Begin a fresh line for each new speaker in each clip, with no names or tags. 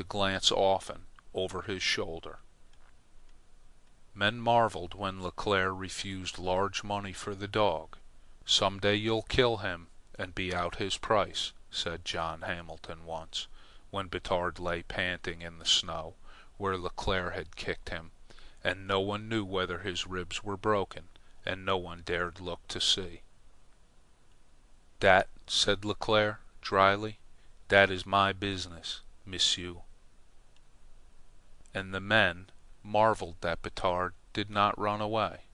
to glance often over his shoulder. Men marveled when Leclerc refused large money for the dog. "Some day you'll kill him and be out his price," said John Hamilton once, when Batard lay panting in the snow where Leclerc had kicked him, and no one knew whether his ribs were broken, and no one dared look to see. "Dat," said Leclerc dryly, "dat is my business, M'sieu." And the men marveled that Batard did not run away.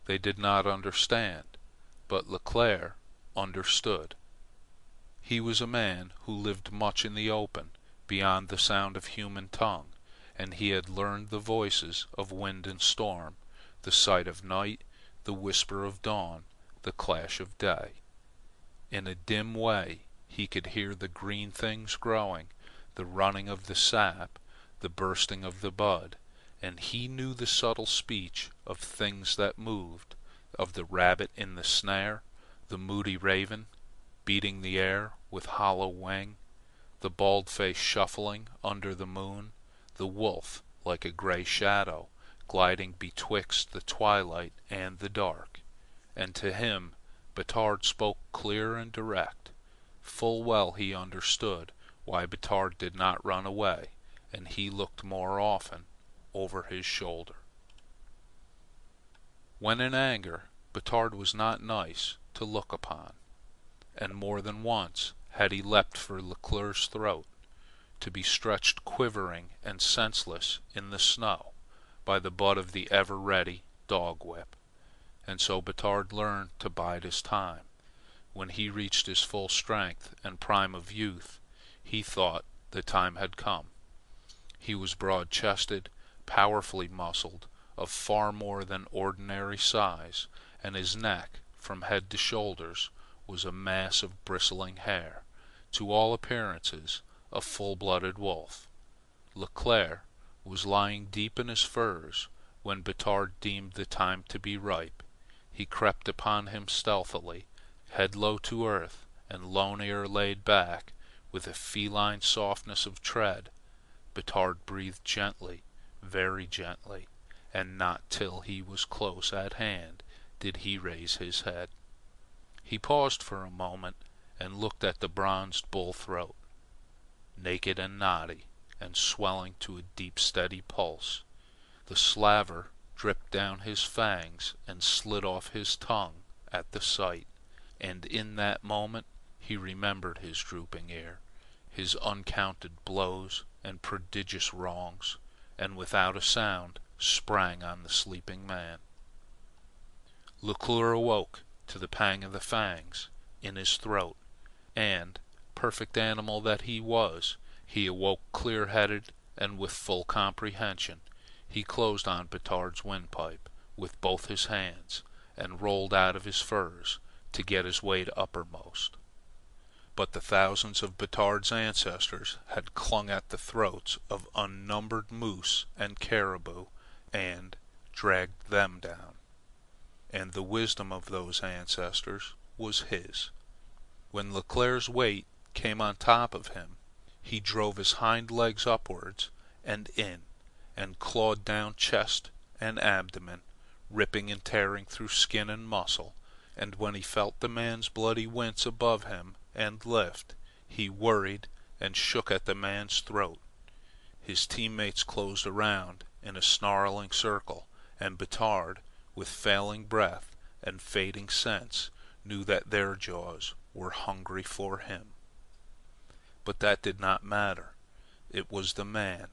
They did not understand, but Leclerc understood. He was a man who lived much in the open, beyond the sound of human tongue, and he had learned the voices of wind and storm, the sight of night, the whisper of dawn, the clash of day. In a dim way he could hear the green things growing, the running of the sap, the bursting of the bud, and he knew the subtle speech of things that moved, of the rabbit in the snare, the moody raven beating the air with hollow wing, the bald-face shuffling under the moon, the wolf like a gray shadow gliding betwixt the twilight and the dark. And to him Batard spoke clear and direct. Full well he understood why Batard did not run away, and he looked more often over his shoulder. When in anger, Batard was not nice to look upon, and more than once had he leapt for Leclerc's throat, to be stretched quivering and senseless in the snow by the butt of the ever-ready dog-whip. And so Batard learned to bide his time. When he reached his full strength and prime of youth, he thought the time had come. He was broad-chested, powerfully muscled, of far more than ordinary size, and his neck, from head to shoulders, was a mass of bristling hair, to all appearances a full-blooded wolf. Leclerc was lying deep in his furs when Batard deemed the time to be ripe. He crept upon him stealthily, head low to earth, and lone ear laid back, with a feline softness of tread. Batard breathed gently, very gently, and not till he was close at hand did he raise his head. He paused for a moment and looked at the bronzed bull throat, naked and knotty, and swelling to a deep steady pulse. The slaver dripped down his fangs and slid off his tongue at the sight, and in that moment he remembered his drooping ear, his uncounted blows and prodigious wrongs, and without a sound sprang on the sleeping man. Leclerc awoke to the pang of the fangs in his throat, and, perfect animal that he was, he awoke clear-headed and with full comprehension. He closed on Batard's windpipe with both his hands, and rolled out of his furs to get his weight uppermost. But the thousands of Batard's ancestors had clung at the throats of unnumbered moose and caribou, and dragged them down. And the wisdom of those ancestors was his. When Leclerc's weight came on top of him, he drove his hind legs upwards and in, and clawed down chest and abdomen, ripping and tearing through skin and muscle. And when he felt the man's bloody wince above him and lift, he worried and shook at the man's throat. His teammates closed around in a snarling circle, and Batard, with failing breath and fading sense, knew that their jaws were hungry for him. But that did not matter. It was the man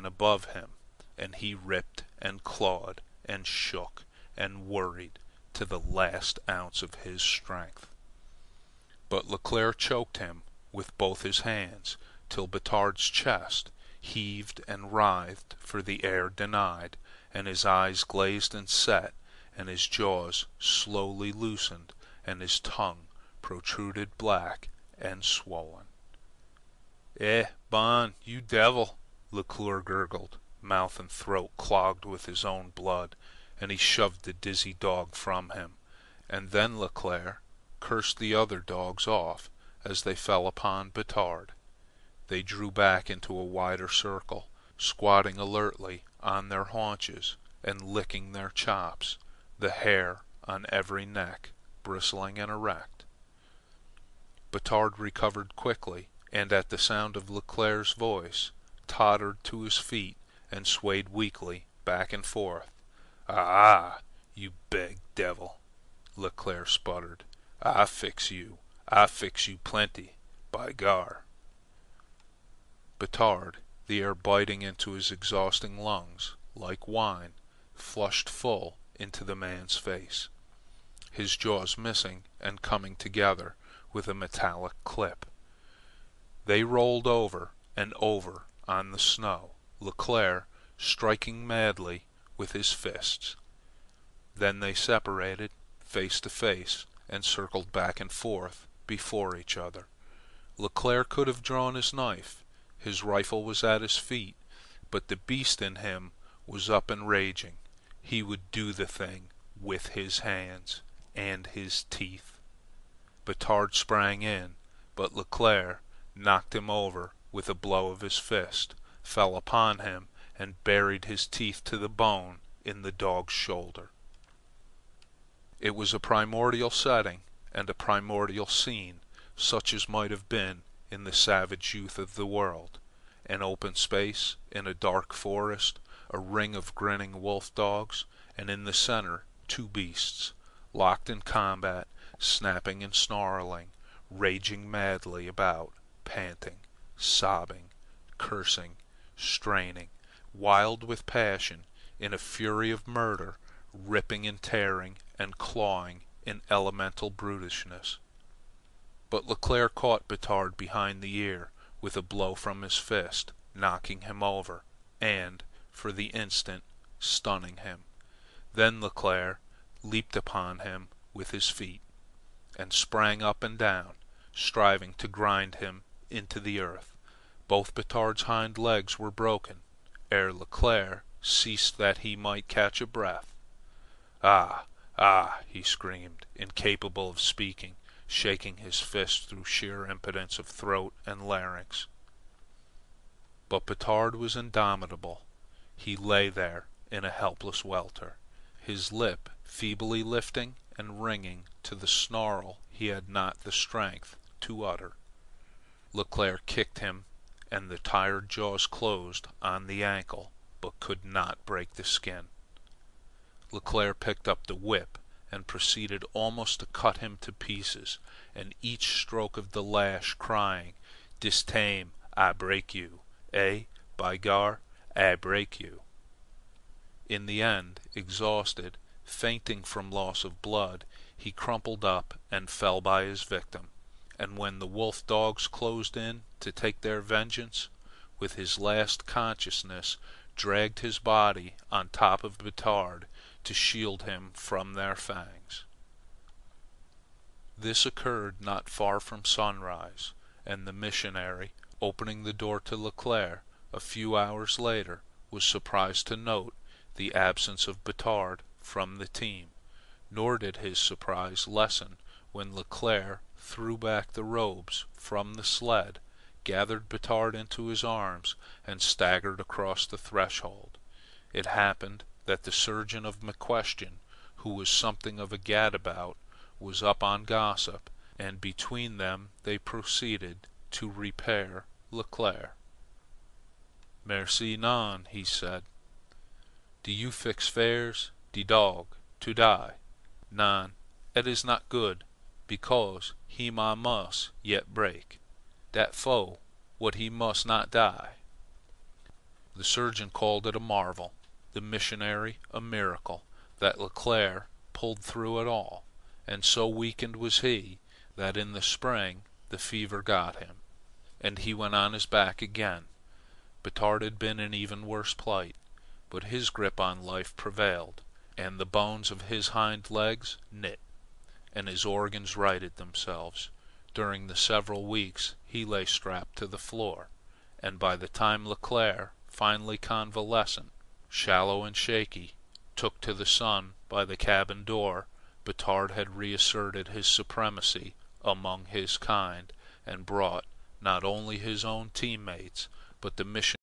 above him, and he ripped and clawed and shook and worried to the last ounce of his strength. But Leclerc choked him with both his hands till Batard's chest heaved and writhed for the air denied, and his eyes glazed and set, and his jaws slowly loosened, and his tongue protruded black and swollen. Bon, you devil!" Leclerc gurgled, mouth and throat clogged with his own blood, and he shoved the dizzy dog from him. And then Leclerc cursed the other dogs off as they fell upon Batard. They drew back into a wider circle, squatting alertly on their haunches and licking their chops, the hair on every neck bristling and erect. Batard recovered quickly, and at the sound of Leclere's voice, tottered to his feet and swayed weakly back and forth. "Ah, you big devil!" Leclere sputtered. "I fix you plenty, by gar!" Batard, the air biting into his exhausting lungs like wine, flushed full into the man's face, his jaws missing and coming together with a metallic clip. They rolled over and over on the snow, Leclere striking madly with his fists. Then they separated, face to face, and circled back and forth before each other. Leclere could have drawn his knife. His rifle was at his feet, but the beast in him was up and raging. He would do the thing with his hands and his teeth. Batard sprang in, but Leclere knocked him over with a blow of his fist, fell upon him, and buried his teeth to the bone in the dog's shoulder. It was a primordial setting and a primordial scene, such as might have been in the savage youth of the world. An open space in a dark forest, a ring of grinning wolf dogs, and in the center two beasts, locked in combat, snapping and snarling, raging madly about, panting, sobbing, cursing, straining, wild with passion, in a fury of murder, ripping and tearing and clawing in elemental brutishness. But Leclere caught Batard behind the ear with a blow from his fist, knocking him over, and, for the instant, stunning him. Then Leclere leaped upon him with his feet, and sprang up and down, striving to grind him into the earth. Both Batard's hind legs were broken ere Leclere ceased that he might catch a breath. "Ah, ah!" he screamed, incapable of speaking, shaking his fist through sheer impotence of throat and larynx. But Batard was indomitable. He lay there in a helpless welter, his lip feebly lifting and ringing to the snarl he had not the strength to utter. Leclere kicked him, and the tired jaws closed on the ankle, but could not break the skin. Leclere picked up the whip and proceeded almost to cut him to pieces, and each stroke of the lash crying, "Dis time I break you, eh, by gar, I break you." In the end, exhausted, fainting from loss of blood, he crumpled up and fell by his victim, and when the wolf dogs closed in to take their vengeance, with his last consciousness dragged his body on top of Batard to shield him from their fangs. This occurred not far from sunrise, and the missionary, opening the door to Leclere a few hours later, was surprised to note the absence of Batard from the team. Nor did his surprise lessen when Leclere threw back the robes from the sled, gathered Batard into his arms, and staggered across the threshold. It happened that the surgeon of McQuestion, who was something of a gadabout, was up on gossip, and between them they proceeded to repair Leclere. "Merci non," he said. "Do you fix fares de dog to die? Non, it is not good, because he must yet break. Dat foe, what he must not die." The surgeon called it a marvel, the missionary a miracle, that Leclere pulled through it all, and so weakened was he that in the spring the fever got him, and he went on his back again. Batard had been in even worse plight, but his grip on life prevailed, and the bones of his hind legs knit, and his organs righted themselves. During the several weeks he lay strapped to the floor, and by the time Leclere, finally convalescent, shallow and shaky, took to the sun by the cabin door, Batard had reasserted his supremacy among his kind, and brought not only his own teammates, but the mission